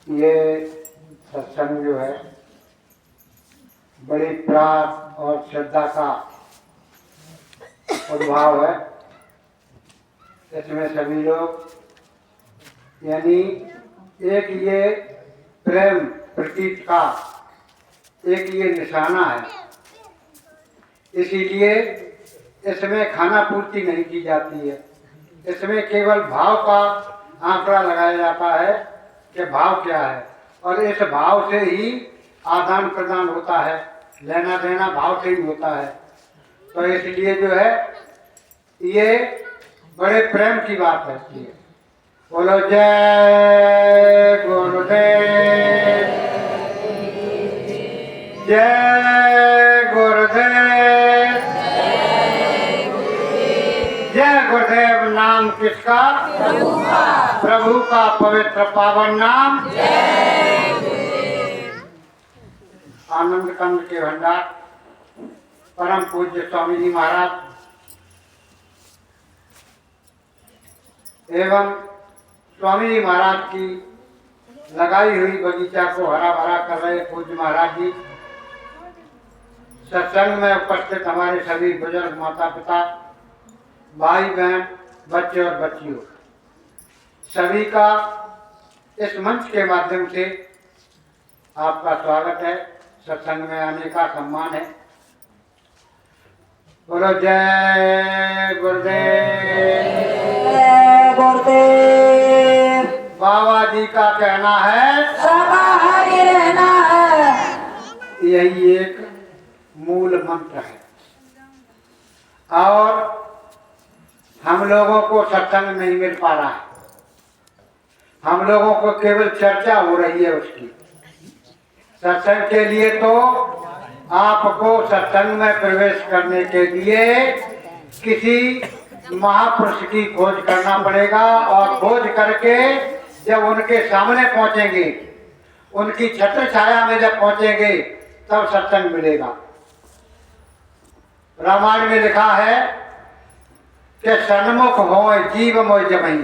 ये सत्संग जो है बड़ी प्रार्थ और श्रद्धा का उद्भाव है। इसमें सभी लोग यानी एक ये प्रेम प्रतीक का एक ये निशाना है, इसीलिए इसमें खाना पूर्ति नहीं की जाती है। इसमें केवल भाव का आंकड़ा लगाया जाता है कि भाव क्या है, और इस भाव से ही आदान प्रदान होता है, लेना देना भाव से ही होता है। तो इसलिए जो है ये बड़े प्रेम की बात है। बोलो जय गुरुदेव, जय गुरुदेव, जय गुरुदेव। नाम किसका? प्रभु का पवित्र पावन नाम। आनंद कंद के भंडार परम पूज्य स्वामी जी महाराज एवं स्वामी जी महाराज की लगाई हुई बगीचा को हरा भरा कर रहे पूज्य महाराज जी, सत्संग में उपस्थित हमारे सभी बुजुर्ग माता पिता, भाई बहन, बच्चे और बच्चियों, सभी का इस मंच के माध्यम से आपका स्वागत है। सत्संग में आने का सम्मान है। बोलो जय गुरुदेव, जय गुरुदेव। बाबा जी का कहना है समाधि रहना है। यही एक मूल मंत्र है। और हम लोगों को सत्संग नहीं मिल पा रहा है, हम लोगों को केवल चर्चा हो रही है उसकी। सत्संग के लिए तो आपको सत्संग में प्रवेश करने के लिए किसी महापुरुष की खोज करना पड़ेगा, और खोज करके जब उनके सामने पहुंचेंगे, उनकी छत्र छाया में जब पहुंचेंगे, तब सत्संग मिलेगा। रामायण में लिखा है कि सन्मुख हो जीव मोय जमई,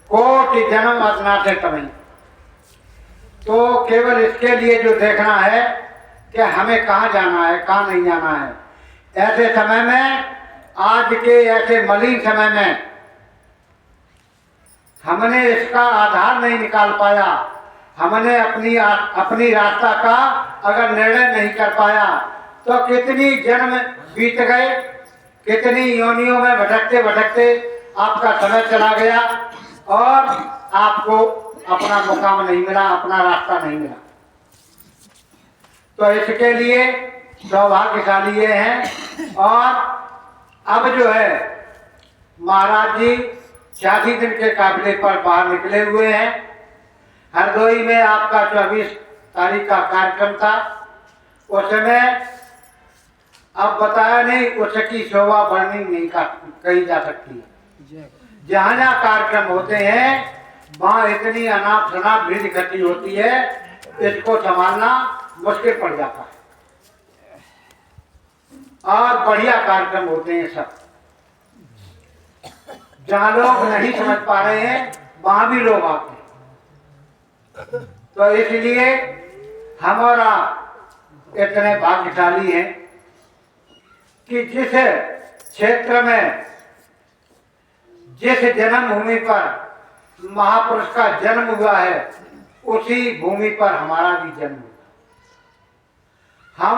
कोटि जन्म अज्ञाते तमई। तो केवल इसके लिए जो देखना है कि हमें कहाँ जाना है, कहाँ नहीं जाना है। ऐसे समय में, आज के ऐसे मलिन समय में, हमने इसका आधार नहीं निकाल पाया, हमने अपनी रास्ता का अगर निर्णय नहीं कर पाया, तो कितनी जन्म बीत गए, कितनी योनियों में भटकते भटकते आपका समय चला गया और आपको अपना मुकाम नहीं मिला, अपना रास्ता नहीं मिला। तो इसके लिए सौभाग्यशाली ये हैं। और अब जो है महाराज जी 86 दिन के काफिले पर बाहर निकले हुए हैं। हरदोई में आपका 24 तारीख का कार्यक्रम था। उसमें अब बताया नहीं, उसकी शोभा बढ़नी नहीं कही जा सकती है। जहाँ जहाँ कार्यक्रम होते हैं वहाँ इतनी अनाप शनाप भीड़ इकट्ठी होती है, इसको संभालना मुश्किल पड़ जाता है। और बढ़िया कार्यक्रम होते हैं सब, जहाँ लोग नहीं समझ पा रहे हैं वहाँ भी लोग आते हैं। तो इसलिए हमारा इतने भाग्यशाली हैं कि जिस क्षेत्र में, जिस जन्मभूमि पर महापुरुष का जन्म हुआ है, उसी भूमि पर हमारा भी जन्म हुआ। हम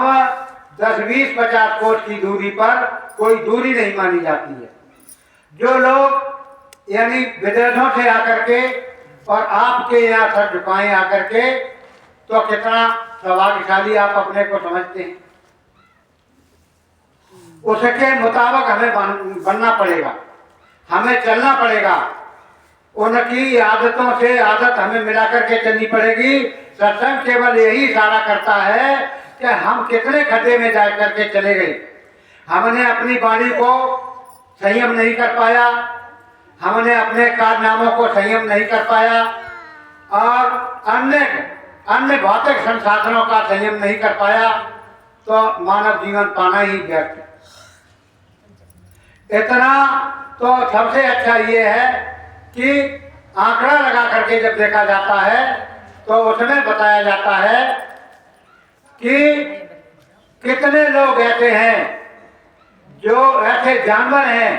10, 20, 50 कोस की दूरी पर कोई दूरी नहीं मानी जाती है। जो लोग यानी विदेशों से आकर के और आपके यहाँ सर झुकाएं आकर के, तो कितना सौभाग्यशाली आप अपने को समझते हैं। उसके मुताबिक हमें बनना पड़ेगा, हमें चलना पड़ेगा। उनकी आदतों से आदत हमें मिलाकर के चलनी पड़ेगी। सत्संग केवल यही इशारा करता है कि हम कितने खड्डे में जा करके चले गए। हमने अपनी वाणी को संयम नहीं कर पाया, हमने अपने कारनामों को संयम नहीं कर पाया, और अन्य भौतिक संसाधनों का संयम नहीं कर पाया, तो मानव जीवन पाना ही व्यर्थ है। इतना तो सबसे अच्छा ये है कि आंकड़ा लगा करके जब देखा जाता है तो उसमें बताया जाता है कि कितने लोग ऐसे हैं, जो ऐसे जानवर हैं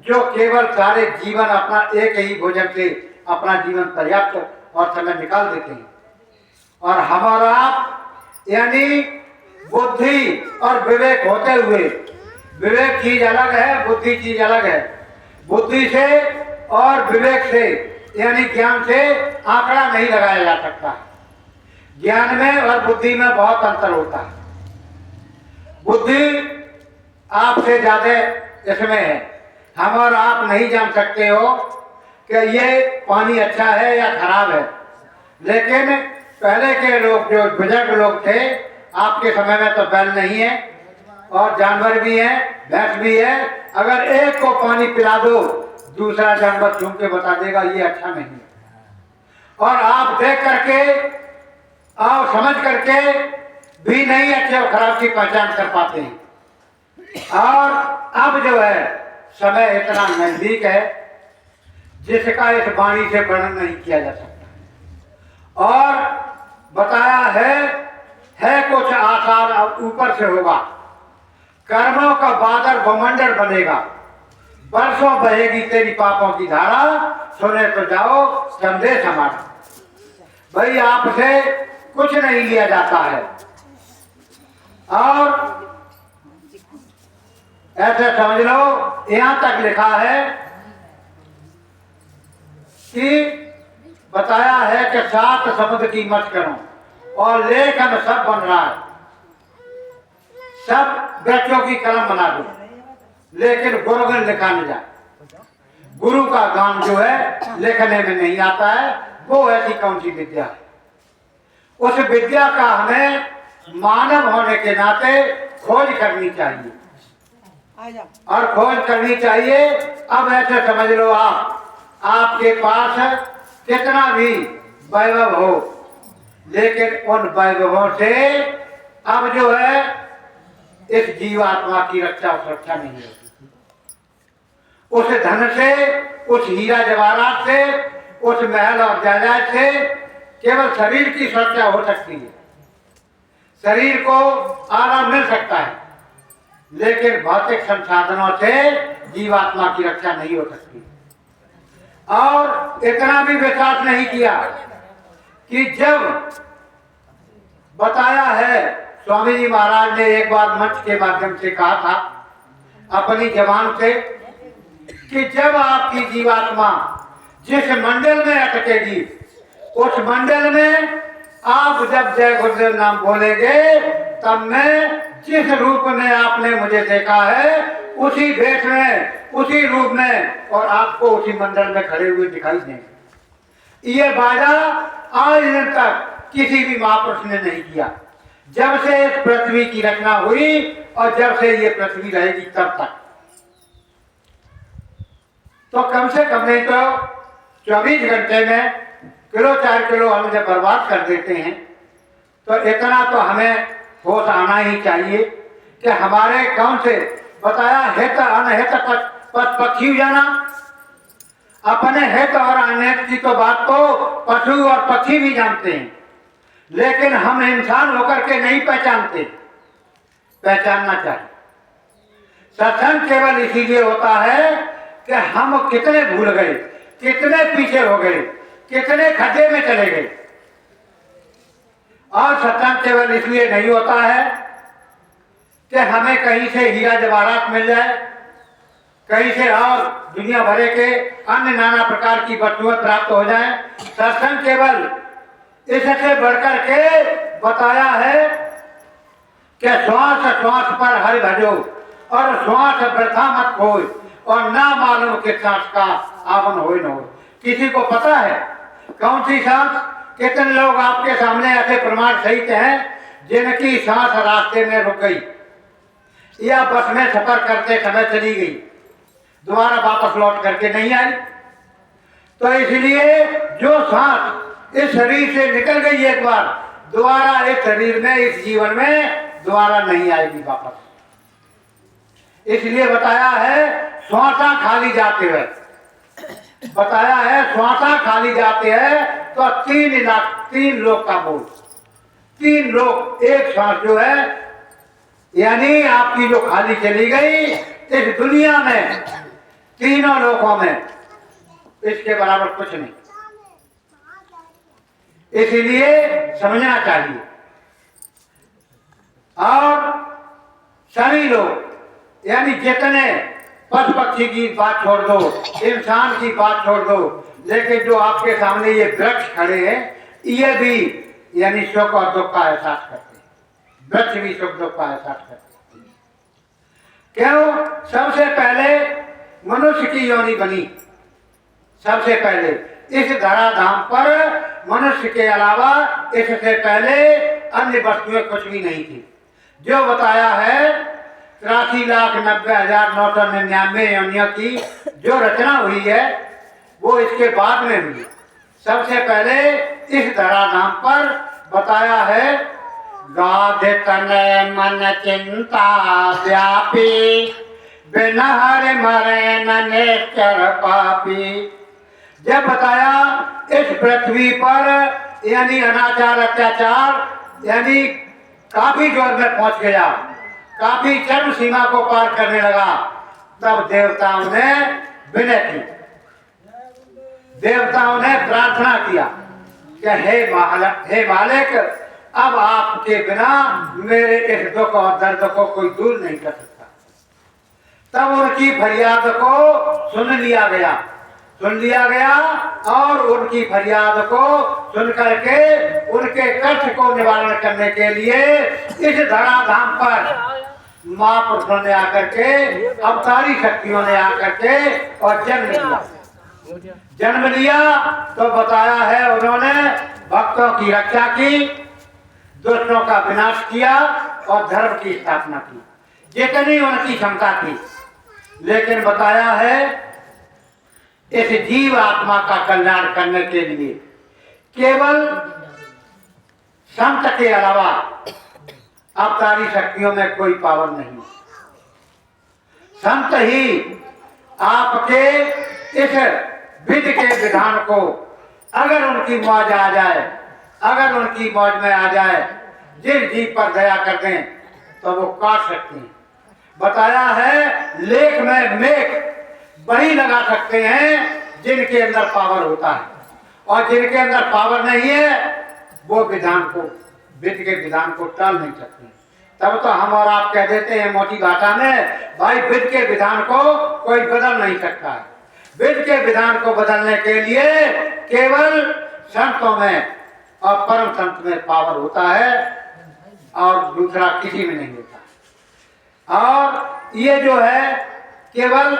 जो केवल सारे जीवन अपना एक ही भोजन से अपना जीवन पर्याप्त और समय निकाल देते हैं, और हमारा यानी बुद्धि और विवेक होते हुए, विवेक चीज अलग है, बुद्धि चीज अलग है। बुद्धि से और विवेक से यानी ज्ञान से आंकड़ा नहीं लगाया जा सकता। ज्ञान में और बुद्धि में बहुत अंतर होता है। बुद्धि आपसे ज्यादा इसमें है। हम और आप नहीं जान सकते हो कि ये पानी अच्छा है या खराब है, लेकिन पहले के लोग, जो बुजुर्ग लोग थे, आपके समय में तो बैल नहीं है और जानवर भी है, भैंस भी है, अगर एक को पानी पिला दो दूसरा जानवर चूम के बता देगा ये अच्छा नहीं है। और आप देख करके और समझ करके भी नहीं अच्छे और खराब की पहचान कर पाते हैं। और अब जो है समय इतना नजदीक है जिसका इस वाणी से वर्णन नहीं किया जा सकता। और बताया है कुछ आसार अब ऊपर से होगा, कर्मों का बादल बमंडल बनेगा, बरसों बहेगी तेरी पापों की धारा, सुने तो जाओ संदेश हमारा। भाई आपसे कुछ नहीं लिया जाता है। और ऐसे समझ लो, यहां तक लिखा है कि बताया है कि 7 समुद्र की मत करो और लेखन सब बन रहा है, सब बच्चों की कलम बना दो, लेकिन गुरुगण लिखा नहीं जाए। गुरु का गान जो है लिखने में नहीं आता है। वो ऐसी कौन सी विद्या है? उस विद्या का हमें मानव होने के नाते खोज करनी चाहिए और खोज करनी चाहिए। अब ऐसे समझ लो, आपके पास कितना भी वैभव हो, लेकिन उन वैभवों से अब जो है इस जीवात्मा की रक्षा और सुरक्षा नहीं होती। उस धन से, उस हीरा जवाहरात से, उस महल और जायदाद से केवल शरीर की सुरक्षा हो सकती है, शरीर को आराम मिल सकता है, लेकिन भौतिक संसाधनों से जीवात्मा की रक्षा नहीं हो सकती। और इतना भी विश्वास नहीं किया कि जब बताया है, स्वामी जी महाराज ने एक बार मंच के माध्यम से कहा था अपनी जबान से कि जब आपकी जीवात्मा जिस मंडल में अटकेगी, उस मंडल में आप जब जय गुरुदेव नाम बोलेंगे, तब मैं जिस रूप में आपने मुझे देखा है उसी भेष में, उसी रूप में, और आपको उसी मंडल में खड़े हुए दिखाई देंगे। ये वादा आज दिन तक किसी भी महापुरुष ने नहीं किया, जब से इस पृथ्वी की रचना हुई और जब से ये पृथ्वी रहेगी तब तक। तो कम से कम नहीं तो 24 घंटे में किलो 4 किलो हम जब बर्बाद कर देते हैं, तो इतना तो हमें होश आना ही चाहिए कि हमारे कौन से बताया हित अनहित पक्षी जाना। अपने हित और अनहित की तो बात तो पशु और पक्षी भी जानते हैं, लेकिन हम इंसान होकर के नहीं पहचानते। पहचानना चाहिए। सत्संग केवल इसीलिए होता है कि हम कितने भूल गए, कितने पीछे हो गए, कितने खड्डे में चले गए। और सत्संग केवल इसलिए नहीं होता है कि हमें कहीं से हीरा जवाहरात मिल जाए, कहीं से और दुनिया भरे के अन्य नाना प्रकार की वस्तुएं प्राप्त हो जाएं। सत्संग केवल इससे बढ़कर के बताया है कि श्वास श्वास पर हरि भजो और श्वास वृथा मत खोए, और ना मालूम किस सांस का आवन हो न हो। किसी को पता है कौन सी सांस? कितने लोग आपके सामने ऐसे प्रमाण सहित हैं जिनकी सांस रास्ते में रुक गई या बस में सफर करते समय चली गई, दोबारा वापस लौट करके नहीं आई। तो इसलिए जो सांस इस शरीर से निकल गई एक बार, दोबारा इस शरीर में, इस जीवन में दोबारा नहीं आएगी वापस। इसलिए बताया है श्वासा खाली जाते हुए, बताया है श्वासा खाली जाते हैं तो 3 लोग का बोल, 3 लोग एक सांस जो है, यानी आपकी जो खाली चली गई इस दुनिया में, तीनों लोगों में इसके बराबर कुछ नहीं। इसीलिए समझना चाहिए। और सभी लोग, यानी जितने पशु पक्षी की बात छोड़ दो, इंसान की बात छोड़ दो, लेकिन जो आपके सामने ये वृक्ष खड़े हैं, ये भी यानी सुख और दुख का एहसास करते हैं। वृक्ष भी सुख दुख का एहसास करते हैं। क्यों? सबसे पहले मनुष्य की योनि बनी। सबसे पहले इस धराधाम पर मनुष्य के अलावा इससे पहले अन्य वस्तुएं कुछ भी नहीं थी। जो बताया है 83,90,999 योनियों की जो रचना हुई है वो इसके बाद में हुई। सबसे पहले इस धराधाम पर बताया है गाधे तने मन चिंता व्यापी, बिना हरे मरे न नेचर पापी। जब बताया इस पृथ्वी पर यानी अनाचार अत्याचार यानी काफी जोर में पहुंच गया, काफी चरम सीमा को पार करने लगा, तब देवताओं ने विनय की, देवताओं ने प्रार्थना किया कि हे मालिक, अब आपके बिना मेरे इस दुख और दर्द को कोई दूर नहीं कर सकता। तब उनकी फरियाद को सुन लिया गया और उनकी फरियाद को सुन करके उनके कष्ट को निवारण करने के लिए इस धराधाम पर महापुरुषों ने आकर के, अवतारी शक्तियों ने आकर के और जन्म लिया। तो बताया है उन्होंने भक्तों की रक्षा की, दुष्टों का विनाश किया और धर्म की स्थापना की, जितनी उनकी क्षमता थी। लेकिन बताया है इस जीव आत्मा का कल्याण करने के लिए केवल संत के अलावा अवतारी शक्तियों में कोई पावर नहीं। संत ही आपके इस विधि के विधान को अगर उनकी मौज आ जाए, अगर उनकी मौज में आ जाए, जिस जीव पर दया कर दें तो वो काट सकते हैं। बताया है लेख में मेघ वही लगा सकते हैं जिनके अंदर पावर होता है, और जिनके अंदर पावर नहीं है वो विधान को, विधि के विधान को टाल नहीं सकते। तब तो हम और आप कह देते हैं मोटी भाषा में, भाई विधि के विधान को कोई बदल नहीं सकता है। विधि के विधान को बदलने के लिए केवल संतों में और परम संत में पावर होता है और दूसरा किसी में नहीं होता। और ये जो है केवल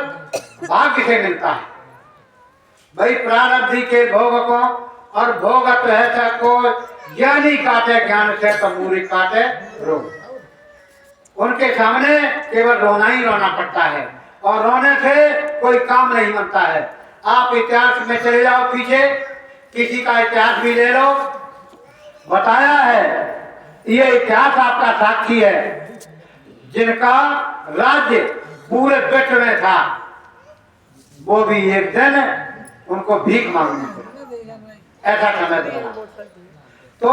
भाग्य से मिलता है। भाई प्रारब्धि के भोग को, और भोगत है को ज्ञानी काटे ज्ञान से तो मूरी काटे रोग। उनके सामने केवल रोना ही रोना पड़ता है और रोने से कोई काम नहीं बनता है। आप इतिहास में चले जाओ पीछे, किसी का इतिहास भी ले लो, बताया है ये इतिहास आपका साक्षी है, जिनका राज्य पूरे विश्व में था वो भी एक दिन उनको भीख मांगनी पड़ी, ऐसा समय बना। तो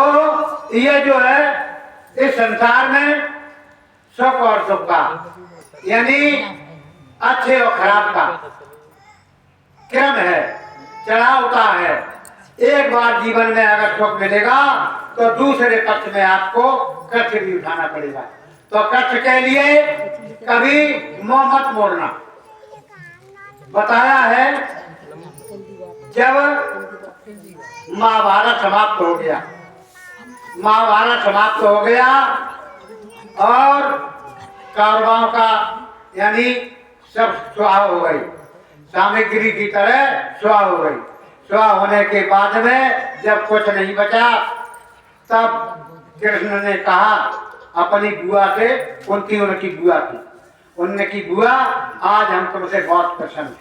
ये जो है इस संसार में सुख और दुख का यानी अच्छे और खराब का क्रम है, चढ़ावता है। एक बार जीवन में अगर सुख मिलेगा तो दूसरे पक्ष में आपको कष्ट भी उठाना पड़ेगा। तो कष्ट के लिए कभी मुंह मत मोड़ना। बताया है जब महाभारत समाप्त हो गया, महाभारत समाप्त हो गया और कौरवों का यानी सब स्वाहा हो गई, सामग्री की तरह स्वाहा हो गई। स्वाहा होने के बाद में जब कुछ नहीं बचा तब कृष्ण ने कहा अपनी बुआ से, कुंती उनकी बुआ थी, उनने की बुआ आज हम तुमसे बहुत प्रसन्न हैं,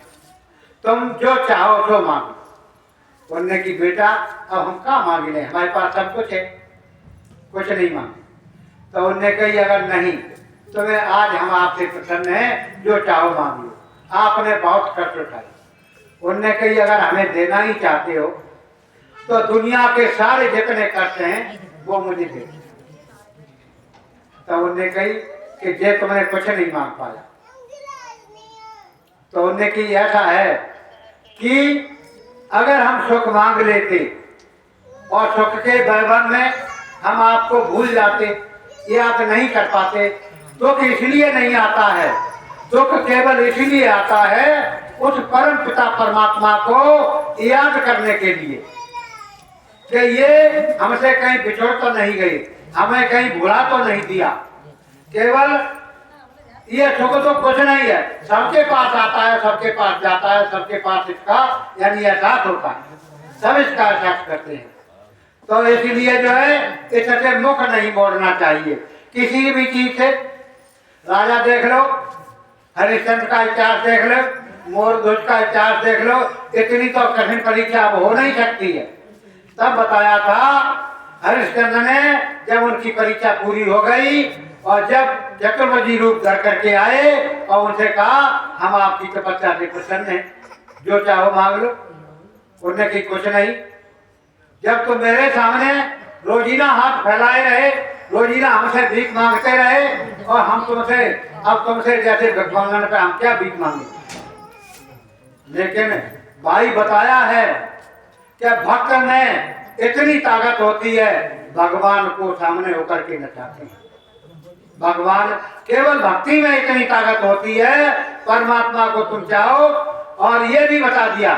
तुम जो चाहो सो मांगो। उनने की बेटा अब हम क्या मांगे ले, हमारे पास सब कुछ है, कुछ नहीं मांगे। तो उनने कही अगर नहीं तुम्हें आज हम आपसे प्रसन्न हैं, जो चाहो मांग लो। आपने बहुत कष्ट उठाए। उनने कही अगर हमें देना ही चाहते हो तो दुनिया के सारे जितने कष्ट हैं वो मुझे दे। तो उन्होंने कही कि जे तुमने कुछ नहीं मांग पाया। तो उन्होंने की ऐसा है कि अगर हम सुख मांग लेते और सुख के बलबन में हम आपको भूल जाते, याद नहीं कर पाते, दुख इसलिए नहीं आता है, दुख केवल इसलिए आता है उस परम पिता परमात्मा को याद करने के लिए कि ये हमसे कहीं बिछड़ तो नहीं गई, हमें कहीं भुला तो नहीं दिया। केवल ये सुख तो कुछ नहीं है, सबके पास आता है, सबके पास जाता है, सबके पास इसका यानी एहसास होता है, सब इसका एहसास करते हैं। तो इसीलिए जो है इससे मुख नहीं मोड़ना चाहिए किसी भी चीज से। राजा देख लो, हरिश्चंद्र का इतिहास देख लो, मोरध्वज का इतिहास देख लो, इतनी तो कठिन परीक्षा अब हो नहीं सकती है। तब बताया था हरिश्चंद्र ने, जब उनकी परीक्षा पूरी हो गई और जब चतुर्भुजी रूप धर करके आए और उनसे कहा हम आपकी तपस्या से प्रसन्न हैं, जो चाहो मांग लो। उन्होंने की कुछ नहीं, जब तुम मेरे सामने रोजीना हाथ फैलाए रहे, रोजीना हमसे भीख मांगते रहे और हम तुमसे अब तुमसे जैसे भगवान पे हम क्या भीख मांगे। लेकिन भाई बताया है कि भक्त में इतनी ताकत होती है, भगवान को सामने होकर के नचाते हैं। भगवान केवल भक्ति में इतनी ताकत होती है, परमात्मा को तुम चाहो। और ये भी बता दिया,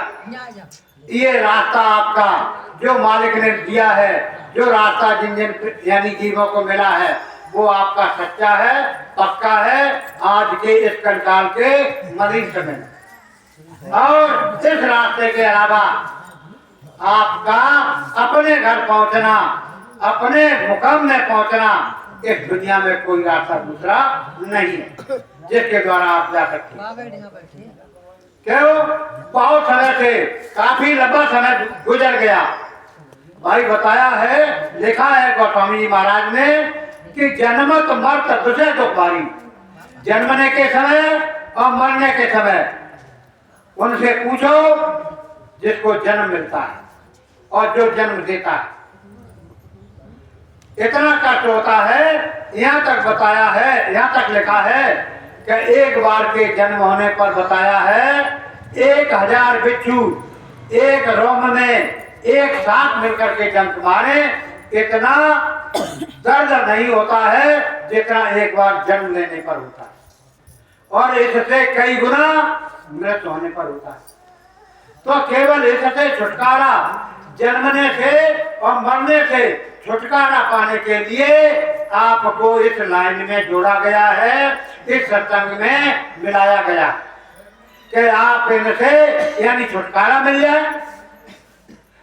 ये रास्ता आपका जो मालिक ने दिया है, जो रास्ता जिन जिन यानी जीवों को मिला है वो आपका सच्चा है, पक्का है आज के इस कंकाल के मलिन समय में। और इस रास्ते के अलावा आपका अपने घर पहुंचना, अपने मुकाम में पहुंचना, इस दुनिया में कोई रास्ता दूसरा नहीं है जिसके द्वारा आप जा सकते हैं। क्यों? बहुत समय से, काफी लंबा समय गुजर गया। भाई बताया है, लिखा है गोस्वामी जी महाराज ने कि जन्मत मर्त तुझे दो बारी, जन्मने के समय और मरने के समय उनसे पूछो जिसको जन्म मिलता है और जो जन्म देता है। इतना कष्ट होता है, यहाँ तक बताया है, यहाँ तक लिखा है कि एक बार के जन्म होने पर बताया है 1000 बिच्छू एक रोम में एक साथ मिलकर के जंग मारे, इतना दर्द नहीं होता है जितना एक बार जन्म लेने पर होता है, और इससे कई गुना मृत्यु होने पर होता है। तो केवल इससे छुटकारा, जन्मने से और मरने से छुटकारा पाने के लिए आपको इस लाइन में जोड़ा गया है, इस सत्संग में मिलाया गया कि आप इनसे यानी छुटकारा मिल जाए,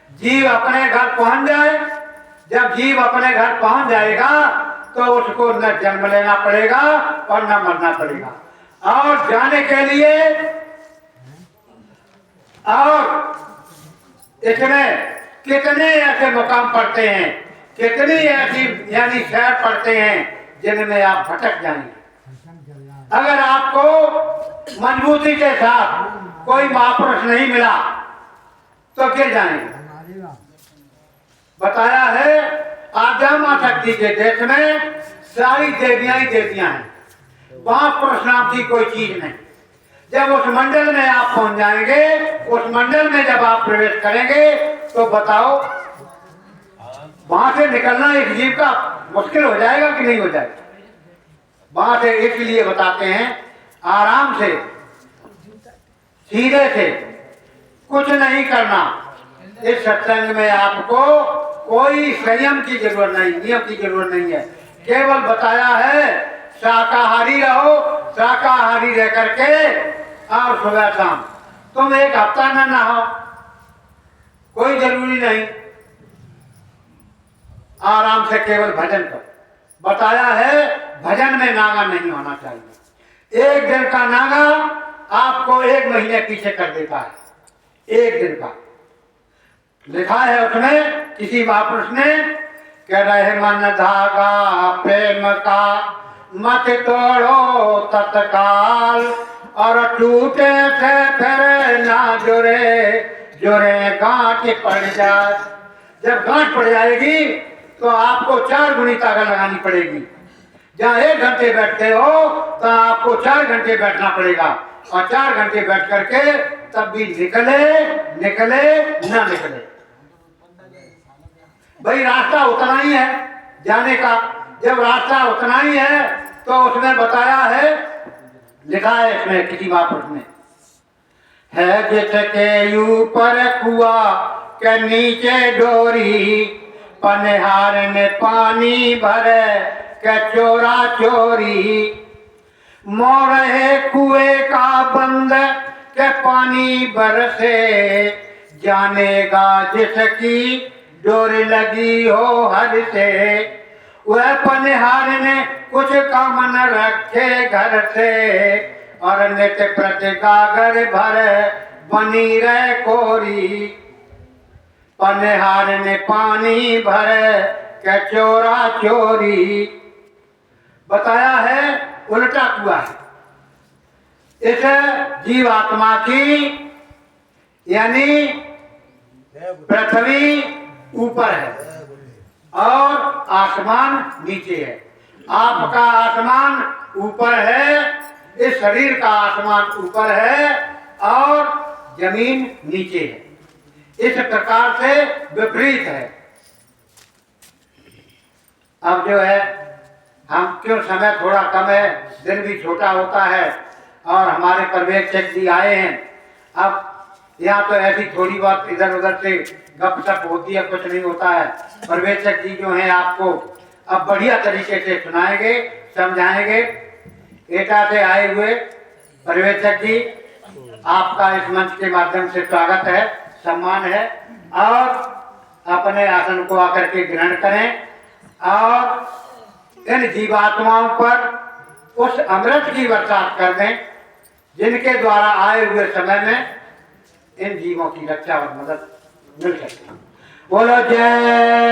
जीव अपने घर पहुंच जाए। जब जीव अपने घर पहुंच जाएगा तो उसको न जन्म लेना पड़ेगा और न मरना पड़ेगा। और जाने के लिए और इसमें कितने ऐसे मुकाम पड़ते हैं, कितनी ऐसी यानी शहर पड़ते हैं जिनमें आप भटक जाएंगे। अगर आपको मजबूती के साथ कोई महापुरुष नहीं मिला तो गिर जाएंगे। बताया है आद्यामा शक्ति के देश में सारी देवियां ही देवियां हैं, वहां पुरुष नाम की कोई चीज नहीं। जब उस मंडल में आप पहुंच जाएंगे, उस मंडल में जब आप प्रवेश करेंगे तो बताओ वहां से निकलना एक जीव का मुश्किल हो जाएगा कि नहीं हो जाएगा। वहां से इसलिए बताते हैं आराम से, सीधे से, कुछ नहीं करना। इस सत्संग में आपको कोई संयम की जरूरत नहीं, नियम की जरूरत नहीं है। केवल बताया है शाकाहारी रहो, शाकाहारी रह करके और सुबह शाम तुम एक हफ्ता न नहाओ, कोई जरूरी नहीं, आराम से केवल भजन करो। बताया है भजन में नागा नहीं होना चाहिए। एक दिन का नागा आपको 1 महीने पीछे कर देता है, एक दिन का। लिखा है उसमें किसी महापुरुष ने कह रहे मन धागा प्रेम का मत तोड़ो तत्काल, और टूटे से फिर ना जुड़े जुड़े गांठ पड़ जाए। जब गांठ पड़ जाएगी तो आपको 4 गुनी ताकत लगानी पड़ेगी। जहाँ 1 घंटे बैठते हो तो आपको 4 घंटे बैठना पड़ेगा, और 4 घंटे बैठ करके तब भी निकले ना निकले। भाई रास्ता उतना ही है जाने का। जब रास्ता उतना ही है तो उसमें बताया है, लिखा है इसमें किसी महापुरुष में, है जिसके ऊपर कुआ के नीचे डोरी, पनिहार ने पानी भरे के चोरा चोरी, मोरहे कुएं का बंद के पानी बरसे, जानेगा जिसकी डोरी लगी हो हर से, वह पनिहार ने कुछ काम न रखे घर से, और नित्य प्रति गागर भर बनी रहे कोरी, पनिहार ने पानी भरे के चोरा चोरी। बताया है उल्टा कुआ है। इस जीवात्मा की यानी पृथ्वी ऊपर है और आसमान नीचे है। आपका आसमान ऊपर है, इस शरीर का आसमान ऊपर है और जमीन नीचे है। इस प्रकार से विपरीत है। अब जो है हम क्यों समय थोड़ा कम है, दिन भी छोटा होता है और हमारे पर्यवेक्षक जी आए हैं। अब यहाँ तो ऐसी थोड़ी बहुत इधर उधर से गपशप होती है, कुछ नहीं होता है। पर्यवेक्षक जी जो हैं आपको अब बढ़िया तरीके से सुनाएंगे, समझाएंगे। एटा से आए हुए पर्यवेक्षक जी, आपका इस मंच के माध्यम से स्वागत है, सम्मान है, और अपने आसन को आकर के ग्रहण करें और इन जीवात्माओं पर उस अमृत की बरसात कर दें जिनके द्वारा आए हुए समय में इन जीवों की रक्षा और मदद मिल सकती है। बोलो जय